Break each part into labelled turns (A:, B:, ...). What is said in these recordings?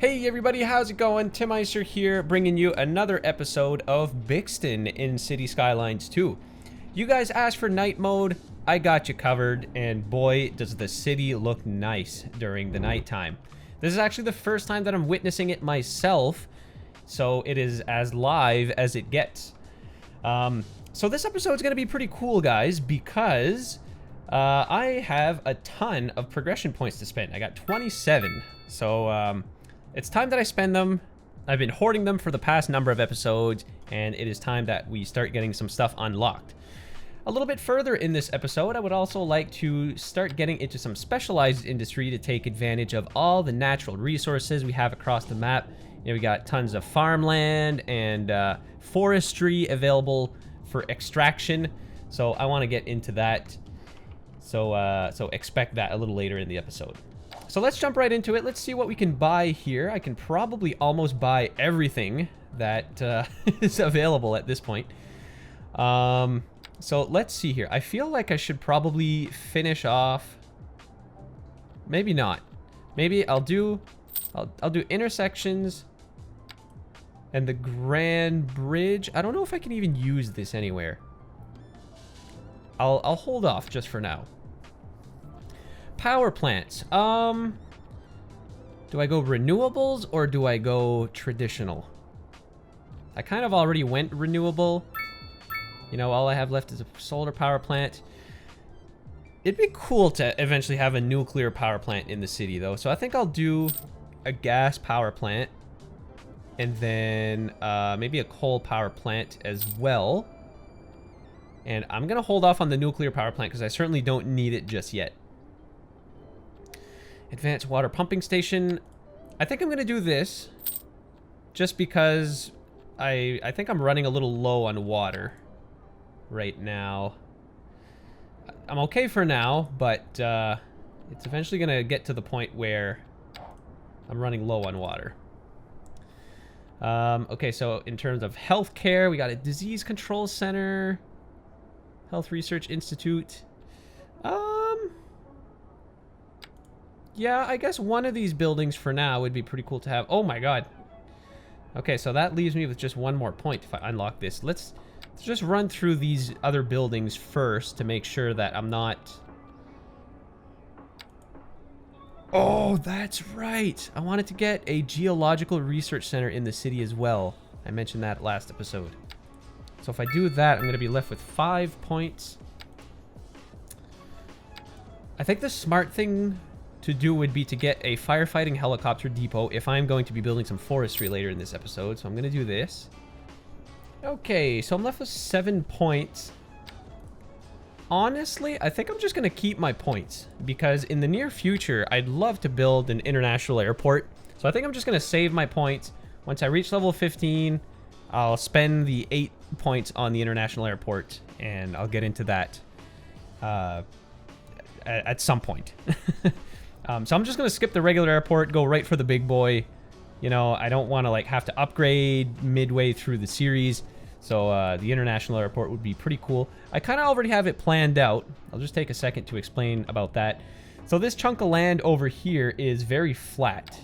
A: Hey everybody, how's it going? Tim Icer here, bringing you another episode of Bixton in City Skylines 2. You guys asked for night mode, I got you covered, and boy, does the city look nice during the nighttime. This is actually the first time that I'm witnessing it myself, so it is as live as it gets. So this episode is going to be pretty cool, guys, because I have a ton of progression points to spend. I got 27, so it's time that I spend them. I've been hoarding them for the past number of episodes, and it is time that we start getting some stuff unlocked. A little bit further in this episode, I would also like to start getting into some specialized industry to take advantage of all the natural resources we have across the map. You know, we got tons of farmland and forestry available for extraction, so I want to get into that. So expect that a little later in the episode. So let's jump right into it. Let's see what we can buy here. I can probably almost buy everything that is available at this point. So let's see here. I feel like I should probably finish off. Maybe not. Maybe I'll do intersections and the Grand Bridge. I don't know if I can even use this anywhere. I'll hold off just for now. Power plants. Do I go renewables or do I go traditional? I kind of already went renewable. You know, all I have left is a solar power plant. It'd be cool to eventually have a nuclear power plant in the city, though. So I think I'll do a gas power plant. And then maybe a coal power plant as well. And I'm going to hold off on the nuclear power plant because I certainly don't need it just yet. Advanced water pumping station. I think I'm going to do this just because I think I'm running a little low on water right now. I'm okay for now, but it's eventually going to get to the point where I'm running low on water. Okay, so in terms of healthcare, we got a disease control center, Health Research Institute. Yeah, I guess one of these buildings for now would be pretty cool to have. Oh my god. Okay, so that leaves me with just one more point if I unlock this. Let's just run through these other buildings first to make sure that I'm not... Oh, that's right. I wanted to get a geological research center in the city as well. I mentioned that last episode. So if I do that, I'm going to be left with 5 points. I think the smart thing to do would be to get a firefighting helicopter depot if I'm going to be building some forestry later in this episode. So I'm going to do this. Okay, so I'm left with 7 points. Honestly, I think I'm just going to keep my points because in the near future, I'd love to build an international airport. So I think I'm just going to save my points. Once I reach level 15, I'll spend the 8 points on the international airport and I'll get into that at some point. So I'm just going to skip the regular airport, go right for the big boy. You know, I don't want to like have to upgrade midway through the series. So the international airport would be pretty cool. I kind of already have it planned out. I'll just take a second to explain about that. So this chunk of land over here is very flat.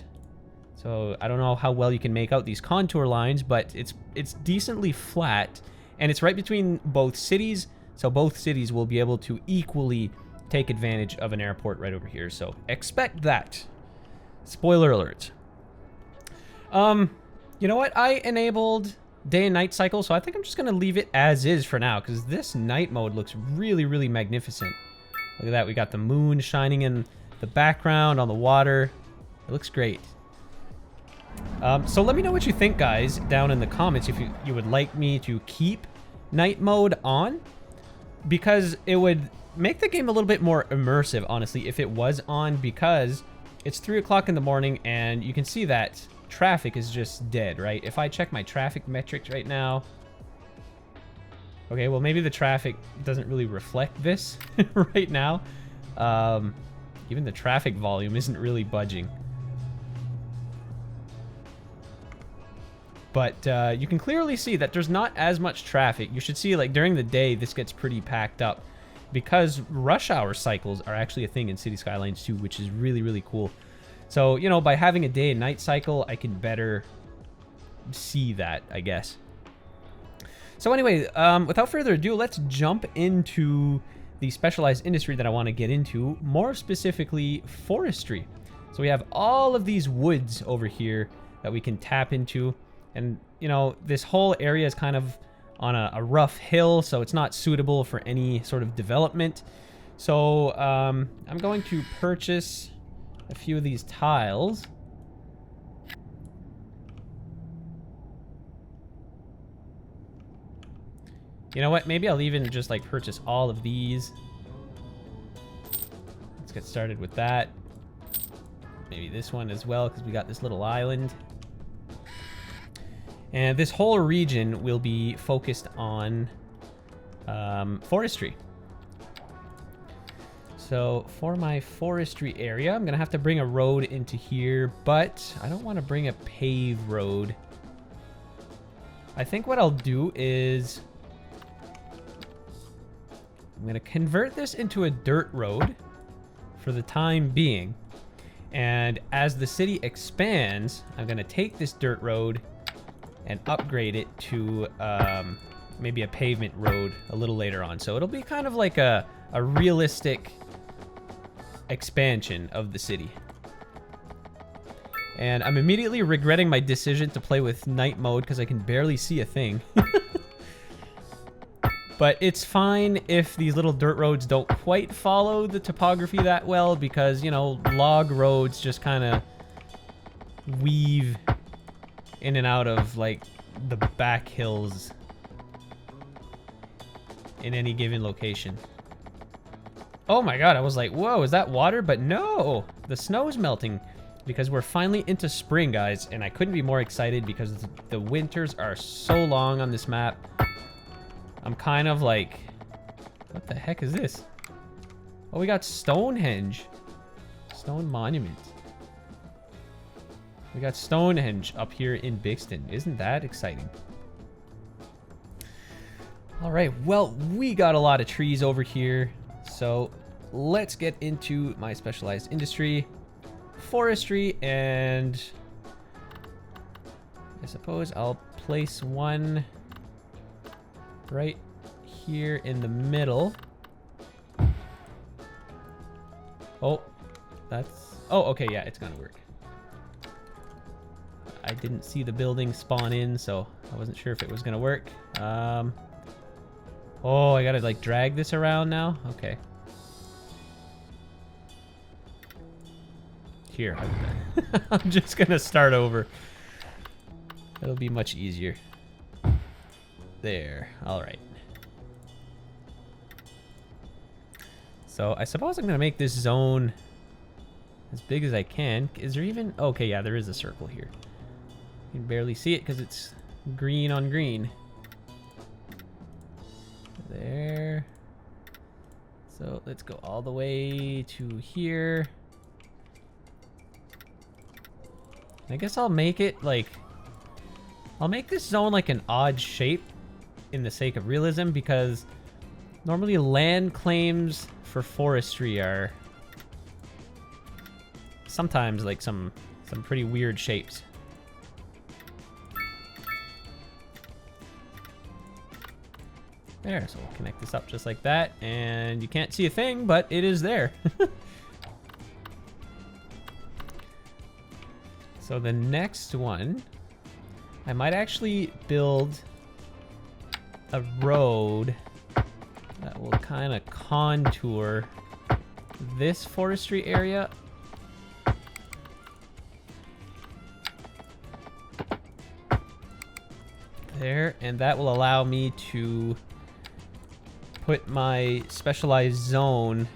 A: So I don't know how well you can make out these contour lines, but it's decently flat. And it's right between both cities. So both cities will be able to equally take advantage of an airport right over here. So expect that. Spoiler alert. You know what? I enabled day and night cycle, so I think I'm just going to leave it as is for now because this night mode looks really, really magnificent. Look at that. We got the moon shining in the background on the water. It looks great. So let me know what you think, guys, down in the comments if you would like me to keep night mode on, because it would make the game a little bit more immersive, honestly, if it was on, because it's 3 o'clock in the morning and you can see that traffic is just dead, right? If I check my traffic metrics right now, okay, well, maybe the traffic doesn't really reflect this right now. Even the traffic volume isn't really budging. But you can clearly see that there's not as much traffic. You should see, like, during the day, this gets pretty packed up because rush hour cycles are actually a thing in City Skylines 2, which is really, really cool. So, you know, by having a day and night cycle, I can better see that, I guess. So anyway, without further ado, let's jump into the specialized industry that I want to get into, more specifically forestry. So we have all of these woods over here that we can tap into. And, you know, this whole area is kind of on a rough hill, so it's not suitable for any sort of development. So I'm going to purchase a few of these tiles. You know what? Maybe I'll even just like purchase all of these. Let's get started with that. Maybe this one as well, because we got this little island. And this whole region will be focused on forestry. So for my forestry area, I'm going to have to bring a road into here, but I don't want to bring a paved road. I think what I'll do is I'm going to convert this into a dirt road for the time being. And as the city expands, I'm going to take this dirt road and upgrade it to maybe a pavement road a little later on. So it'll be kind of like a realistic expansion of the city. And I'm immediately regretting my decision to play with night mode because I can barely see a thing. But it's fine if these little dirt roads don't quite follow the topography that well, because, you know, log roads just kind of weave in and out of, like, the back hills in any given location. Oh my god, I was like, whoa, is that water? But no, the snow's melting because we're finally into spring, guys, and I couldn't be more excited because the winters are so long on this map. I'm kind of like, what the heck is this? Oh, we got Stonehenge. Stone Monument. We got Stonehenge up here in Bixton. Isn't that exciting? All right, well, we got a lot of trees over here. So let's get into my specialized industry, forestry, and I suppose I'll place one right here in the middle. Oh, that's... Oh, okay, yeah, it's gonna work. I didn't see the building spawn in, so I wasn't sure if it was gonna work. Oh, I gotta, like, drag this around now? Okay. Here. I'm just gonna start over. It'll be much easier. There. Alright. So, I suppose I'm gonna make this zone as big as I can. Is there even... Okay, yeah, there is a circle here. You can barely see it because it's green on green. There. So, let's go all the way to here. I guess I'll make it, like... I'll make this zone like an odd shape in the sake of realism, because normally land claims for forestry are sometimes like some pretty weird shapes. There, so we'll connect this up just like that, and you can't see a thing, but it is there. So the next one, I might actually build a road that will kind of contour this forestry area. There, and that will allow me to put my specialized zone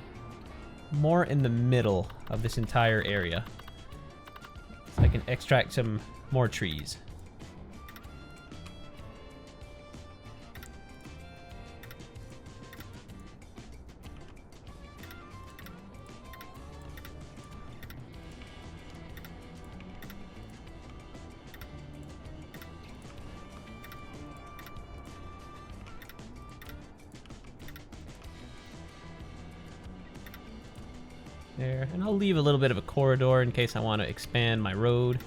A: more in the middle of this entire area, so I can extract some more trees. There, and I'll leave a little bit of a corridor in case I want to expand my road.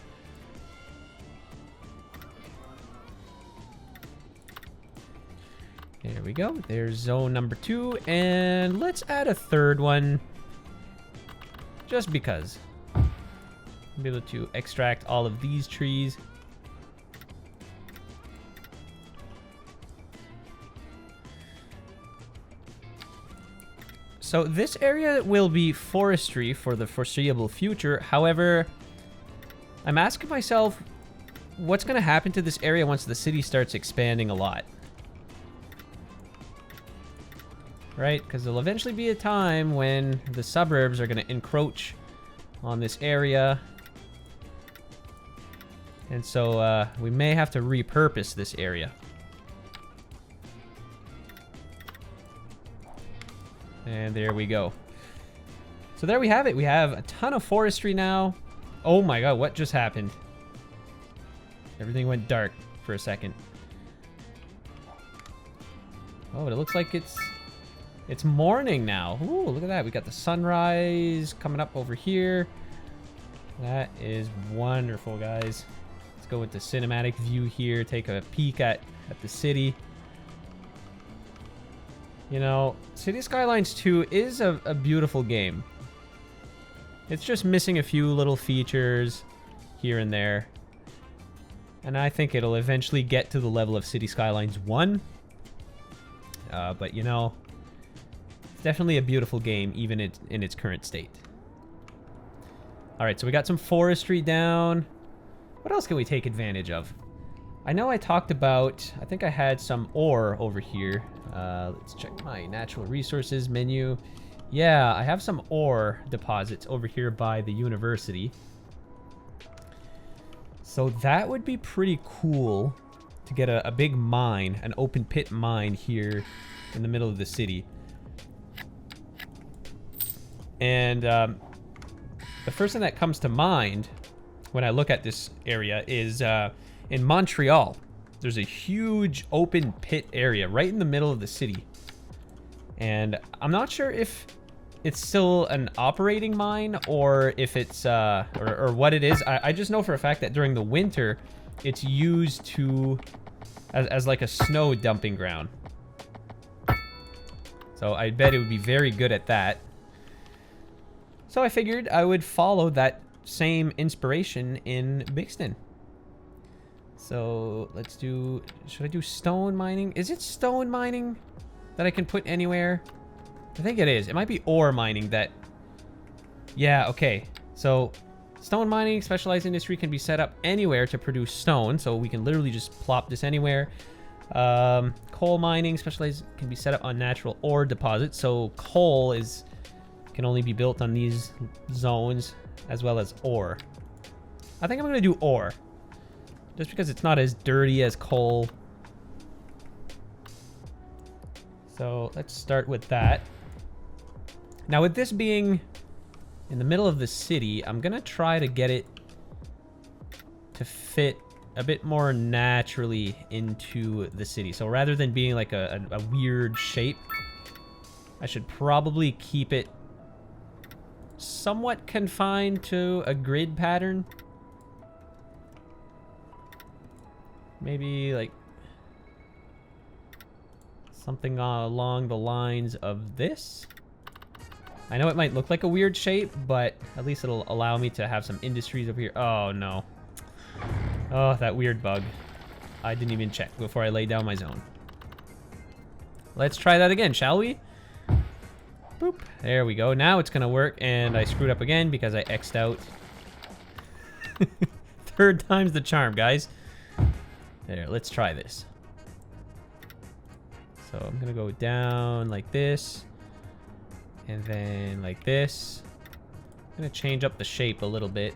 A: There we go. There's zone number 2, and let's add a third one, just because. I'll be able to extract all of these trees. So this area will be forestry for the foreseeable future. However, I'm asking myself, what's going to happen to this area once the city starts expanding a lot? Right? Because there'll eventually be a time when the suburbs are going to encroach on this area. And so we may have to repurpose this area. And there we go. So there we have it. We have a ton of forestry now. Oh my god, what just happened? Everything went dark for a second. Oh, but it looks like it's morning now. Ooh, look at that. We got the sunrise coming up over here. That is wonderful, guys. Let's go with the cinematic view here. Take a peek at the city. You know, City Skylines 2 is a beautiful game. It's just missing a few little features here and there. And I think it'll eventually get to the level of City Skylines 1. But, you know, it's definitely a beautiful game, even in its current state. Alright, so we got some forestry down. What else can we take advantage of? I know I talked about, I think I had some ore over here. Let's check my natural resources menu. Yeah, I have some ore deposits over here by the university. So that would be pretty cool to get a big mine, an open pit mine here in the middle of the city. And the first thing that comes to mind when I look at this area is in Montreal. There's a huge open pit area right in the middle of the city. And I'm not sure if it's still an operating mine or if it's, or what it is. I just know for a fact that during the winter, it's used to, as like a snow dumping ground. So I bet it would be very good at that. So I figured I would follow that same inspiration in Bixton. So let's do, should I do stone mining? Is it stone mining that I can put anywhere? I think it is. It might be ore mining that, yeah, okay. So stone mining, specialized industry can be set up anywhere to produce stone. So we can literally just plop this anywhere. Coal mining, specialized, can be set up on natural ore deposits. So coal can only be built on these zones as well as ore. I think I'm going to do ore. Just because it's not as dirty as coal. So let's start with that. Now with this being in the middle of the city, I'm gonna try to get it to fit a bit more naturally into the city. So rather than being like a weird shape, I should probably keep it somewhat confined to a grid pattern. Maybe like something along the lines of this. I know it might look like a weird shape, but at least it'll allow me to have some industries over here. Oh no. Oh, that weird bug. I didn't even check before I laid down my zone. Let's try that again, shall we? Boop. There we go. Now it's gonna work, and I screwed up again because I X'd out. Third time's the charm, guys. There, let's try this. So I'm gonna go down like this, and then like this. I'm gonna change up the shape a little bit.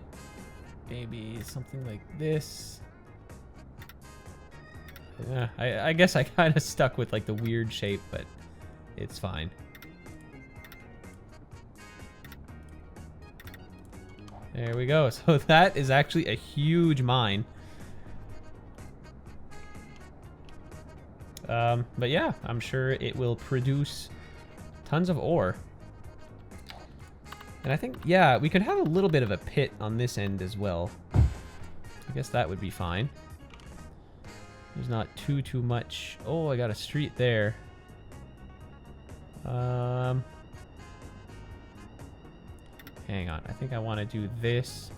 A: Maybe something like this. Yeah, I guess I kind of stuck with like the weird shape, but it's fine. There we go. So that is actually a huge mine. But yeah, I'm sure it will produce tons of ore. And I think, yeah, we could have a little bit of a pit on this end as well. I guess that would be fine. There's not too much. Oh, I got a street there. Hang on. I think I want to do this.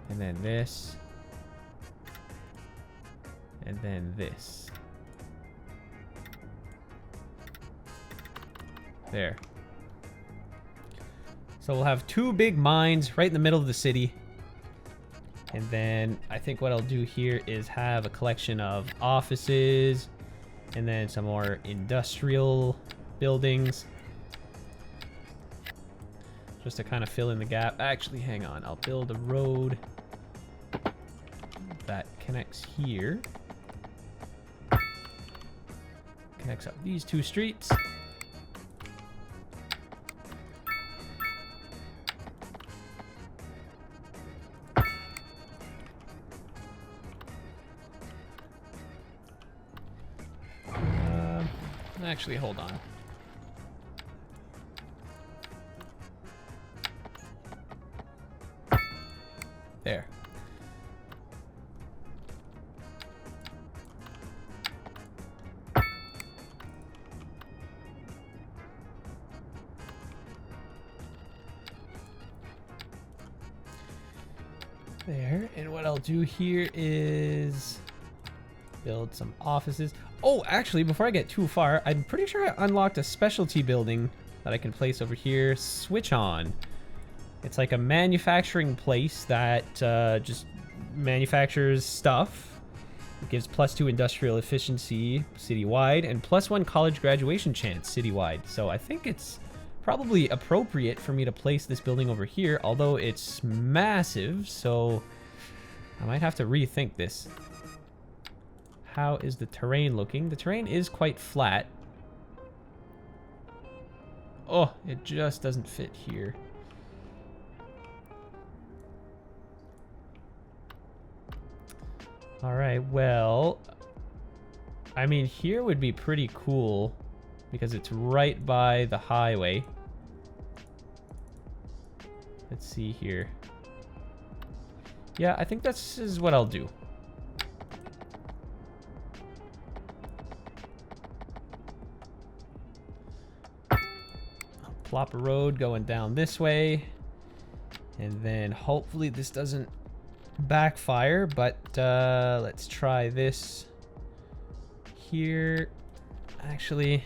A: And then this. And then this. There. So we'll have two big mines right in the middle of the city. And then I think what I'll do here is have a collection of offices and then some more industrial buildings. Just to kind of fill in the gap. Actually, hang on. I'll build a road that connects here. Connects up these two streets. Actually, hold on. There. There. And what I'll do here is build some offices. Oh, actually, before I get too far, I'm pretty sure I unlocked a specialty building that I can place over here. Switch on. It's like a manufacturing place that just manufactures stuff. It gives +2 industrial efficiency citywide and +1 college graduation chance citywide. So I think it's probably appropriate for me to place this building over here, although it's massive, so I might have to rethink this. How is the terrain looking? The terrain is quite flat. Oh, it just doesn't fit here. All right, well, I mean, here would be pretty cool because it's right by the highway. Let's see here. Yeah, I think this is what I'll do. Plop a road going down this way, and then hopefully this doesn't backfire, but let's try this here. Actually,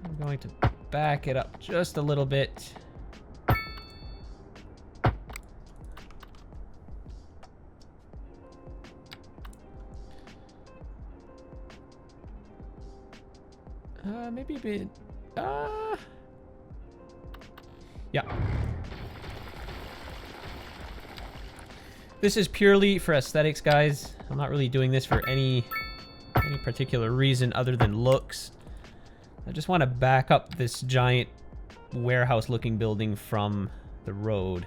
A: I'm going to back it up just a little bit. Maybe a bit. Yeah. This is purely for aesthetics, guys. I'm not really doing this for any particular reason other than looks. I just want to back up this giant warehouse-looking building from the road.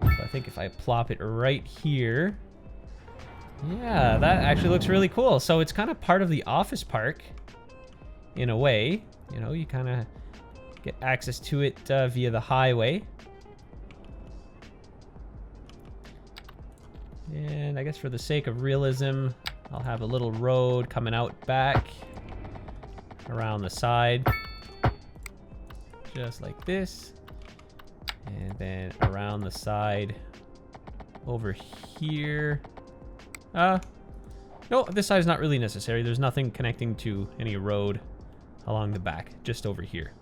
A: So I think if I plop it right here, yeah, that actually looks really cool. So it's kind of part of the office park, in a way. You know, you kind of get access to it via the highway. And I guess for the sake of realism, I'll have a little road coming out back around the side. Just like this. And then around the side over here. No, this side is not really necessary. There's nothing connecting to any road along the back, just over here.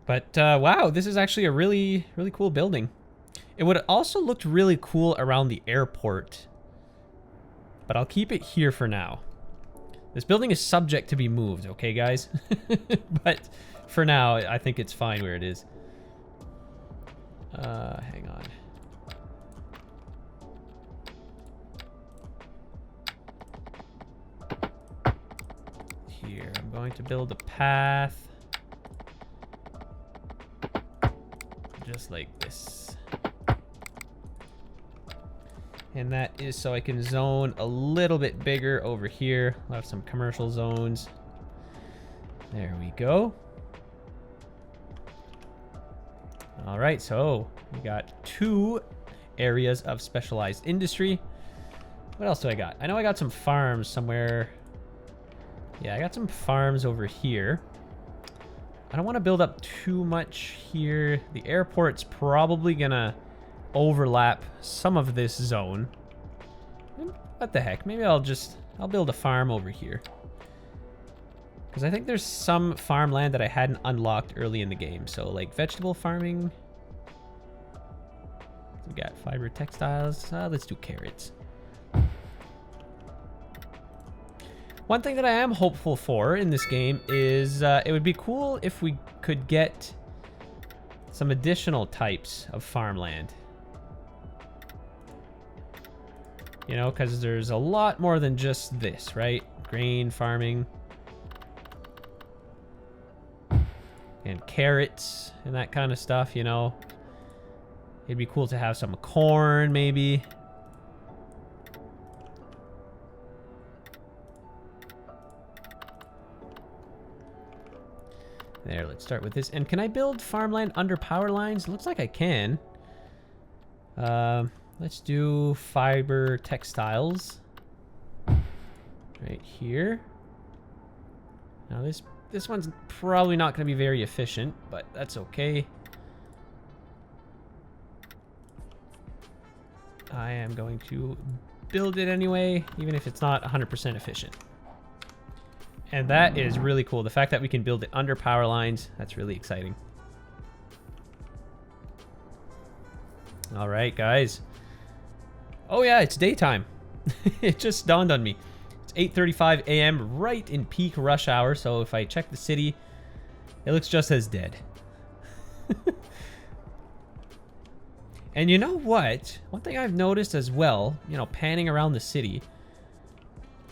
A: But wow, this is actually a really cool building. It would also looked really cool around the airport, but I'll keep it here for now. This building is subject to be moved, okay, guys? But for now, I think it's fine where it is. Hang on. Here, I'm going to build a path. Just like this. And that is so I can zone a little bit bigger over here. I'll have some commercial zones. There we go. All right, so we got 2 areas of specialized industry. What else do I got? I know I got some farms somewhere. Yeah, I got some farms over here. I don't want to build up too much here. The airport's probably gonna overlap some of this zone. What the heck? Maybe I'll build a farm over here. Because I think there's some farmland that I hadn't unlocked early in the game. So like vegetable farming. We got fiber textiles. Let's do carrots. One thing that I am hopeful for in this game is it would be cool if we could get some additional types of farmland. You know, because there's a lot more than just this, right? Grain farming. And carrots and that kind of stuff, you know. It'd be cool to have some corn, maybe. There, let's start with this. And can I build farmland under power lines? Looks like I can. Let's do fiber textiles. Right here. Now this one's probably not going to be very efficient, but that's okay. I am going to build it anyway, even if it's not 100% efficient. And that is really cool. The fact that we can build it under power lines, that's really exciting. All right, guys. Oh yeah, it's daytime. It just dawned on me. It's 8:35 a.m. right in peak rush hour. So if I check the city, it looks just as dead. And you know what? One thing I've noticed as well, you know, panning around the city,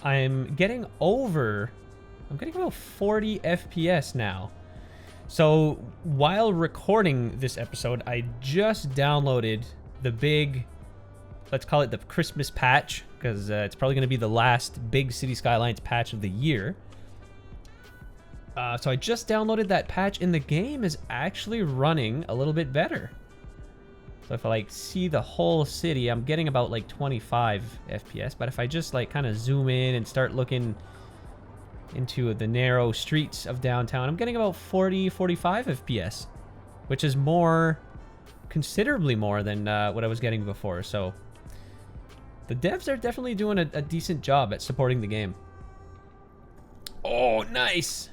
A: I'm getting about 40 FPS now. So while recording this episode, I just downloaded the big, let's call it the Christmas patch, because it's probably going to be the last big City Skylines patch of the year. So I just downloaded that patch, and the game is actually running a little bit better. So if I like see the whole city, I'm getting about like 25 FPS. But if I just like kind of zoom in and start looking into the narrow streets of downtown, I'm getting about 40, 45 FPS, which is more, considerably more than what I was getting before. So the devs are definitely doing a decent job at supporting the game. Oh, nice.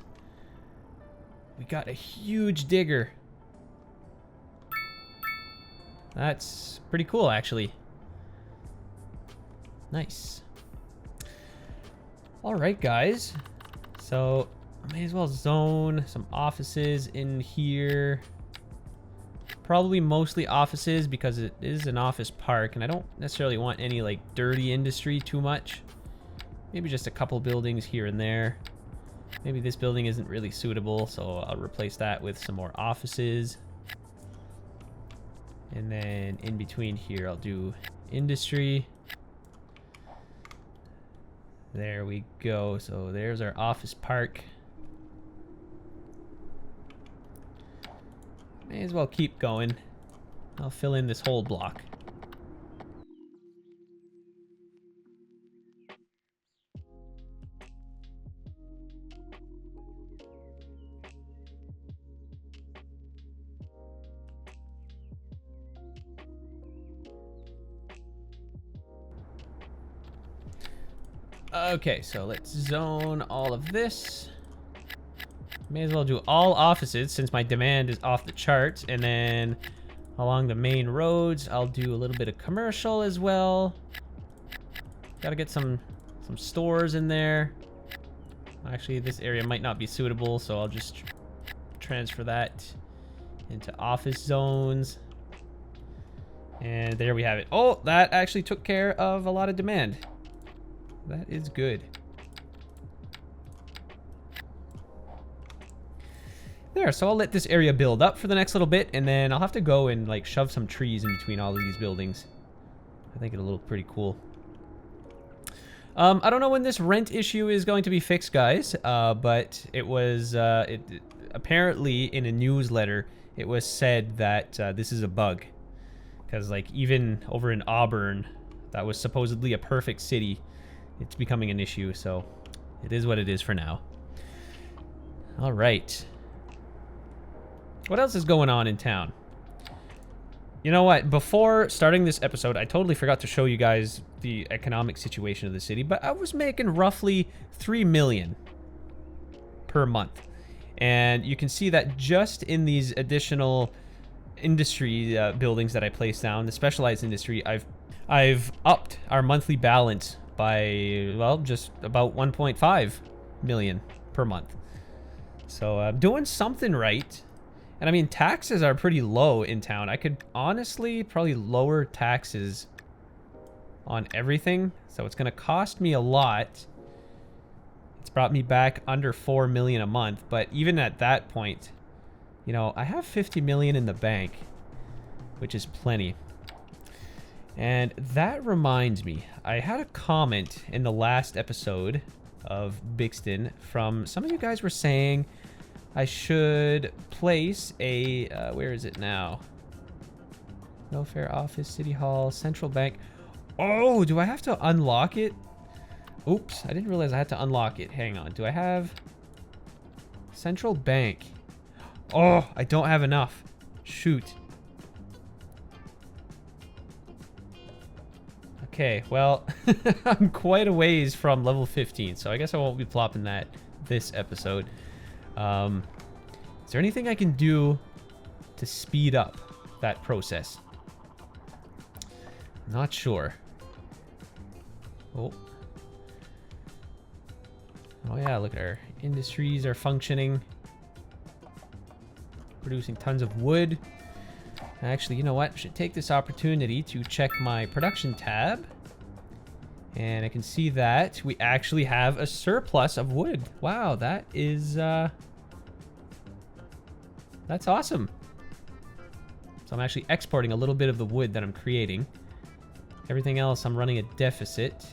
A: We got a huge digger. That's pretty cool, actually. Nice. All right, guys. So, I may as well zone some offices in here. Probably mostly offices because it is an office park, and I don't necessarily want any, like, dirty industry too much. Maybe just a couple buildings here and there. Maybe this building isn't really suitable, so I'll replace that with some more offices. And then in between here, I'll do industry. There we go. So there's our office park. May as well keep going. I'll fill in this whole block. Okay, so let's zone all of this. May as well do all offices since my demand is off the charts. And then along the main roads, I'll do a little bit of commercial as well. Gotta get some stores in there. Actually, this area might not be suitable, so I'll just transfer that into office zones. And there we have it. Oh, that actually took care of a lot of demand. That is good. There, so I'll let this area build up for the next little bit, and then I'll have to go and like shove some trees in between all of these buildings. I think it'll look pretty cool. I don't know when this rent issue is going to be fixed, guys, but it was apparently in a newsletter it was said that this is a bug. Because, like, even over in Auburn, that was supposedly a perfect city, it's becoming an issue, so it is what it is for now. All right. What else is going on in town? You know what? Before starting this episode, I totally forgot to show you guys the economic situation of the city, but I was making roughly 3 million per month. And you can see that just in these additional industry buildings that I placed down, the specialized industry, I've upped our monthly balance by, well, just about 1.5 million per month. So I'm doing something right. And I mean, taxes are pretty low in town. I could honestly probably lower taxes on everything. So it's going to cost me a lot. It's brought me back under 4 million a month. But even at that point, you know, I have 50 million in the bank, which is plenty. And that reminds me, I had a comment in the last episode of Bixton from some of you guys were saying I should place a, where is it now? Welfare Office, City Hall, Central Bank. Oh, do I have to unlock it? Oops, I didn't realize I had to unlock it. Hang on, do I have Central Bank? Oh, I don't have enough. Shoot. Okay, well, I'm quite a ways from level 15, so I guess I won't be plopping that this episode. Is there anything I can do to speed up that process? Not sure. Oh. Oh yeah, look at our industries are functioning. Producing tons of wood. Actually, you know what? I should take this opportunity to check my production tab. And I can see that we actually have a surplus of wood. Wow, that is, that's awesome. So I'm actually exporting a little bit of the wood that I'm creating. Everything else, I'm running a deficit.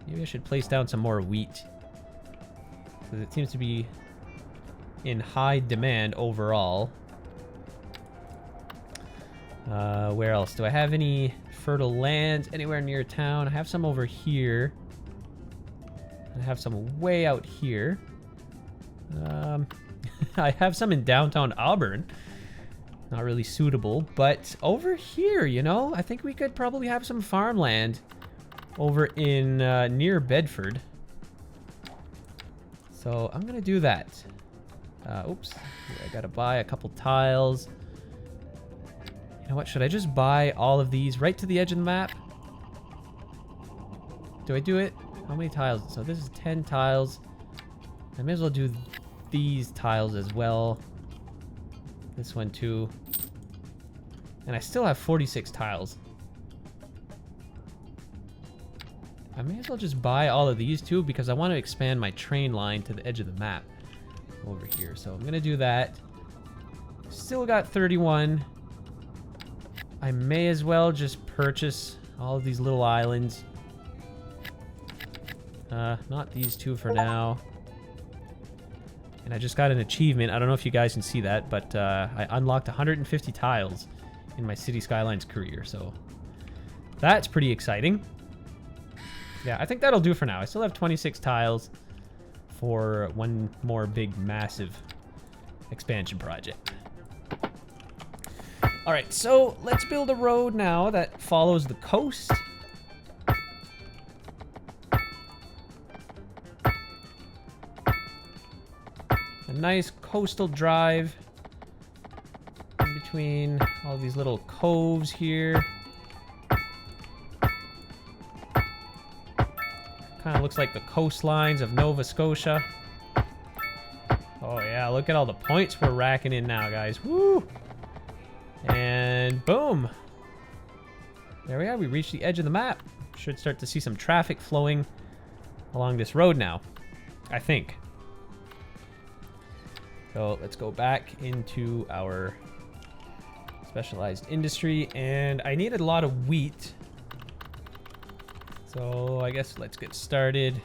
A: Maybe I should place down some more wheat, because it seems to be in high demand overall. Where else? Do I have any fertile lands anywhere near town? I have some over here. I have some way out here. I have some in downtown Auburn. Not really suitable, but over here, you know, I think we could probably have some farmland over in near Bedford. So I'm gonna do that. Oops, I gotta buy a couple tiles. You know what, should I just buy all of these right to the edge of the map? Do I do it? How many tiles? So this is 10 tiles. I may as well do these tiles as well. This one too. And I still have 46 tiles. I may as well just buy all of these too, because I want to expand my train line to the edge of the map over here. So I'm going to do that. Still got 31. I may as well just purchase all of these little islands. Not these two for now. And I just got an achievement. I don't know if you guys can see that, but I unlocked 150 tiles in my City Skylines career, so that's pretty exciting. Yeah, I think that'll do for now. I still have 26 tiles for one more big, massive expansion project. All right, so let's build a road now that follows the coast. A nice coastal drive in between all these little coves here. Kind of looks like the coastlines of Nova Scotia. Oh yeah, look at all the points we're racking in now, guys. Woo! And boom. There we are, we reached the edge of the map. Should start to see some traffic flowing along this road now, I think. So let's go back into our specialized industry, and I needed a lot of wheat. So I guess let's get started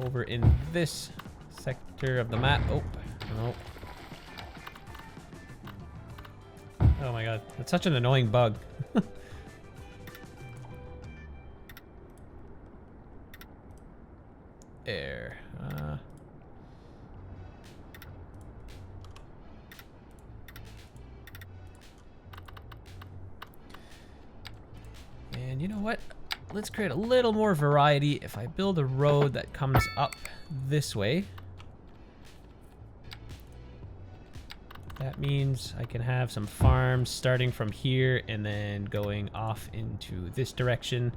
A: over in this sector of the map. Oh, no. Oh my god, that's such an annoying bug. There. And you know what? Let's create a little more variety. If I build a road that comes up this way, that means I can have some farms starting from here and then going off into this direction.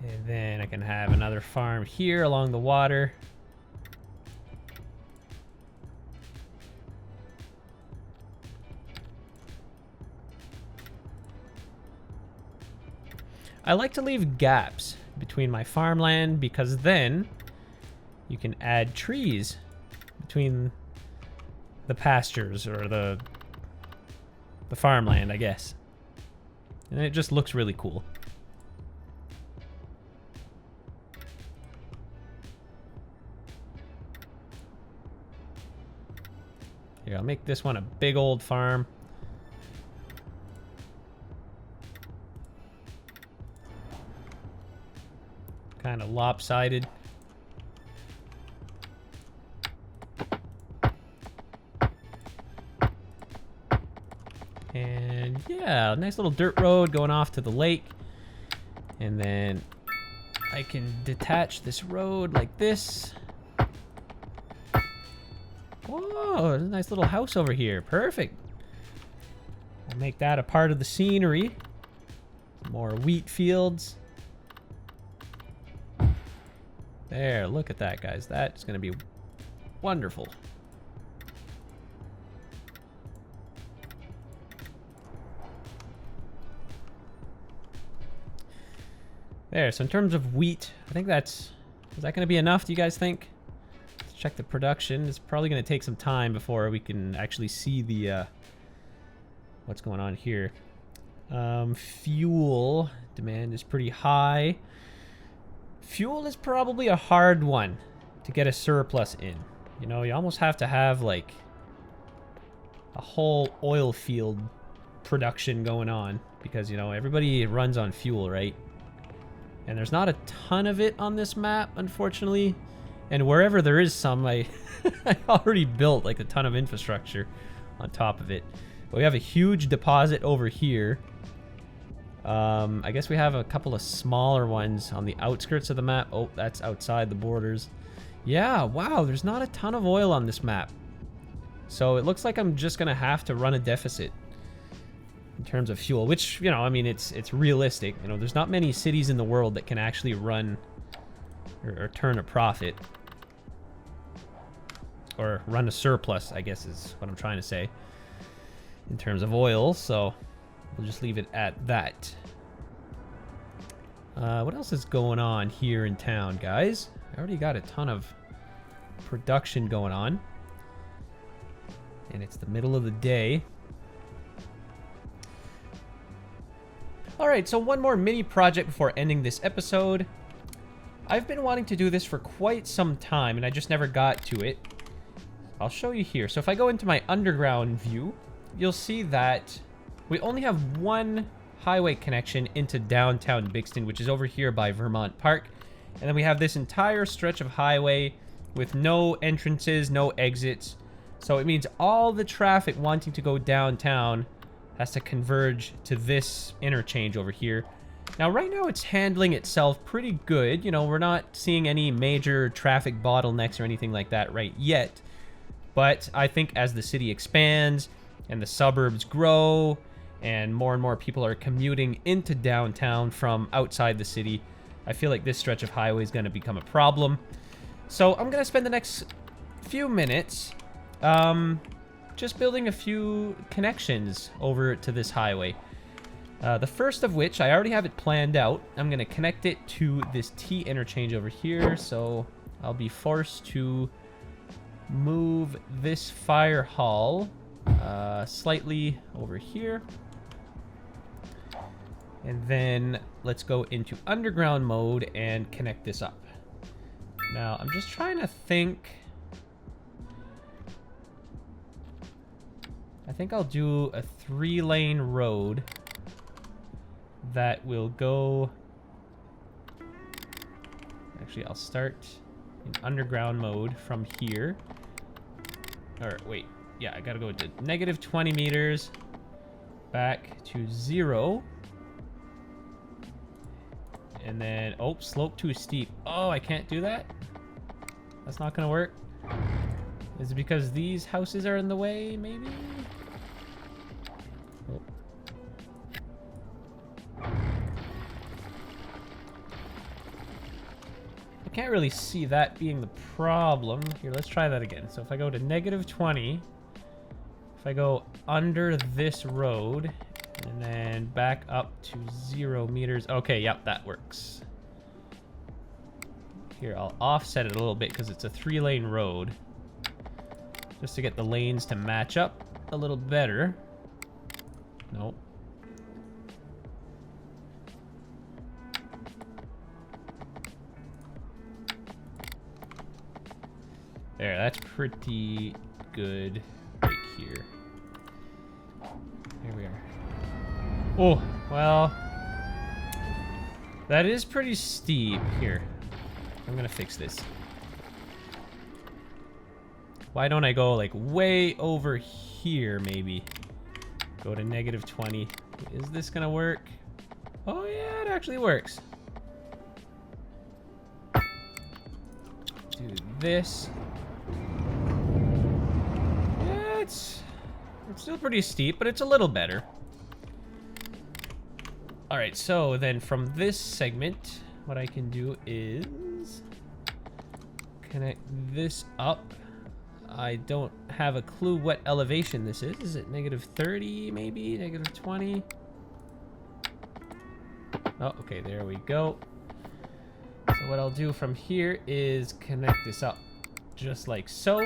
A: And then I can have another farm here along the water. I like to leave gaps between my farmland because then you can add trees between the pastures or the farmland, I guess. And it just looks really cool. Here, I'll make this one a big old farm. Kind of lopsided. And yeah, nice little dirt road going off to the lake. And then I can detach this road like this. Whoa, there's a nice little house over here. Perfect. I'll make that a part of the scenery. More wheat fields. There, look at that, guys. That's going to be wonderful. There, so in terms of wheat, I think is that going to be enough, do you guys think? Let's check the production. It's probably going to take some time before we can actually see the, what's going on here. Fuel demand is pretty high. Fuel is probably a hard one to get a surplus in. You know, you almost have to have like a whole oil field production going on because, you know, everybody runs on fuel, right? And there's not a ton of it on this map, unfortunately. And wherever there is some, I already built like a ton of infrastructure on top of it. But we have a huge deposit over here. I guess we have a couple of smaller ones on the outskirts of the map. Oh, that's outside the borders. Yeah, wow, there's not a ton of oil on this map. So it looks like I'm just going to have to run a deficit in terms of fuel, which, you know, I mean, it's realistic. You know, there's not many cities in the world that can actually run or turn a profit. Or run a surplus, I guess is what I'm trying to say, in terms of oil. So we'll just leave it at that. What else is going on here in town, guys? I already got a ton of production going on. And it's the middle of the day. Alright, so one more mini project before ending this episode. I've been wanting to do this for quite some time, and I just never got to it. I'll show you here. So if I go into my underground view, you'll see that we only have one highway connection into downtown Bixton, which is over here by Vermont Park. And then we have this entire stretch of highway with no entrances, no exits. So it means all the traffic wanting to go downtown has to converge to this interchange over here. Now, right now, it's handling itself pretty good. You know, we're not seeing any major traffic bottlenecks or anything like that right yet. But I think as the city expands and the suburbs grow, and more people are commuting into downtown from outside the city, I feel like this stretch of highway is going to become a problem. So I'm going to spend the next few minutes just building a few connections over to this highway. The first of which, I already have it planned out. I'm going to connect it to this T interchange over here. So I'll be forced to move this fire hall slightly over here. And then let's go into underground mode and connect this up. Now, I'm just trying to think I think I'll do a 3-lane road that will go... Actually, I'll start in underground mode from here. Or, wait. Yeah, I gotta go to negative 20 meters. Back to 0. And then... Oh, slope too steep. Oh, I can't do that? That's not gonna work. Is it because these houses are in the way, maybe? Oh. I can't really see that being the problem. Here, let's try that again. So if I go to negative 20, if I go under this road, and then back up to 0 meters. Okay, yep, that works. Here, I'll offset it a little bit because it's a 3-lane road. Just to get the lanes to match up a little better. Nope. There, that's pretty good right here. Here we are. Oh, well, that is pretty steep. Here, I'm gonna fix this. Why don't I go like way over here, maybe? Go to negative 20. Is this gonna work? Oh yeah, it actually works. Do this. Yeah, it's still pretty steep, but it's a little better. All right, so then from this segment, what I can do is connect this up. I don't have a clue what elevation this is. Is it negative 30, maybe? Negative 20? Oh, okay, there we go. So what I'll do from here is connect this up just like so.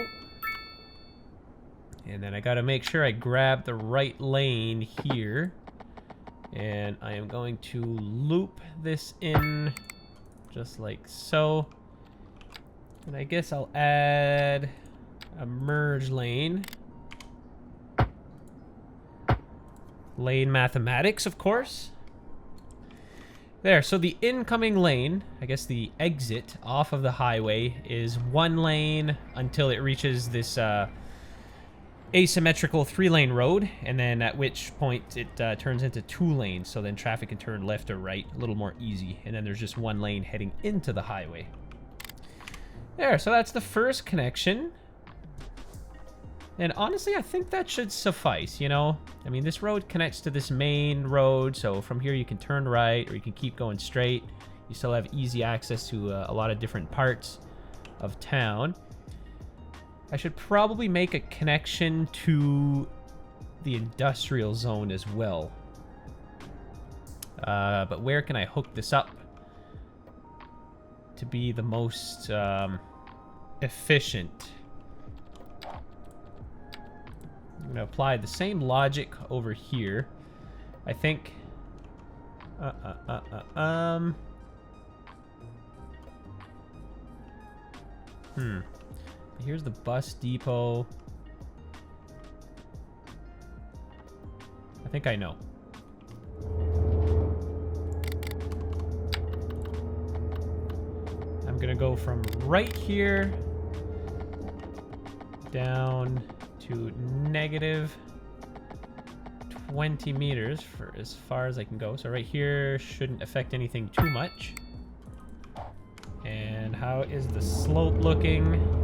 A: And then I gotta make sure I grab the right lane here. And I am going to loop this in just like so. And I guess I'll add a merge lane. Lane mathematics, of course. There, so the incoming lane, I guess the exit off of the highway, is 1 lane until it reaches this asymmetrical 3-lane road, and then at which point it turns into 2 lanes, so then traffic can turn left or right a little more easy, and then there's just 1 lane heading into the highway. There, so that's the first connection. And honestly, I think that should suffice, you know? I mean, this road connects to this main road, so from here you can turn right, or you can keep going straight. You still have easy access to a lot of different parts of town. I should probably make a connection to the industrial zone as well. But where can I hook this up to be the most efficient? I'm gonna apply the same logic over here. I think. Here's the bus depot. I think I know. I'm gonna go from right here down to negative 20 meters for as far as I can go. So right here shouldn't affect anything too much. And how is the slope looking?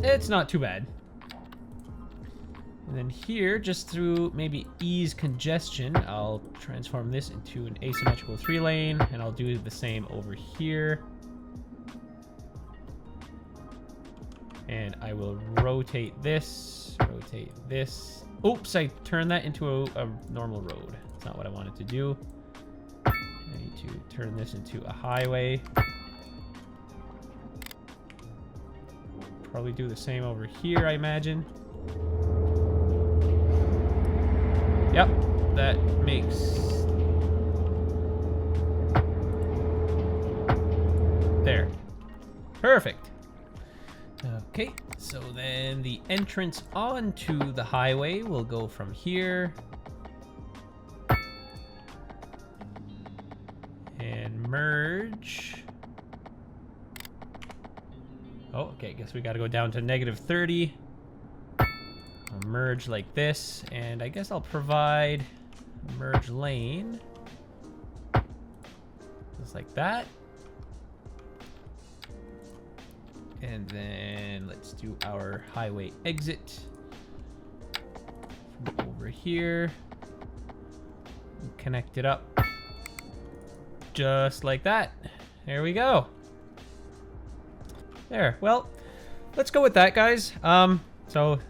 A: It's not too bad. And then here, just through maybe ease congestion, I'll transform this into an asymmetrical 3-lane, and I'll do the same over here. And I will rotate this. Oops, I turned that into a normal road. That's not what I wanted to do. I need to turn this into a highway. Probably do the same over here, I imagine. Yep, that makes... There. Perfect. Okay, so then the entrance onto the highway will go from here. And merge. Oh, okay, guess we gotta go down to -30. I'll merge like this, and I guess I'll provide a merge lane. Just like that. And then let's do our highway exit from over here. Connect it up. Just like that. There we go. There. Well, let's go with that, guys. So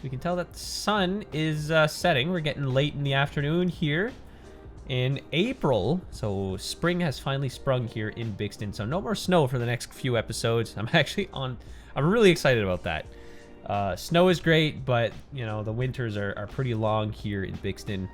A: we can tell that the sun is setting. We're getting late in the afternoon here in April. So spring has finally sprung here in Bixton. So no more snow for the next few episodes. I'm really excited about that. Snow is great, but you know, the winters are pretty long here in Bixton.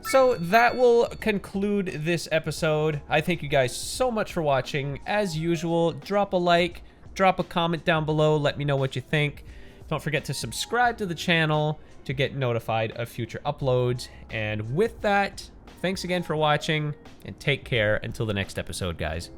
A: So that will conclude this episode. I thank you guys so much for watching. As usual, drop a like, drop a comment down below, let me know what you think. Don't forget to subscribe to the channel to get notified of future uploads. And with that, thanks again for watching, and take care until the next episode, guys.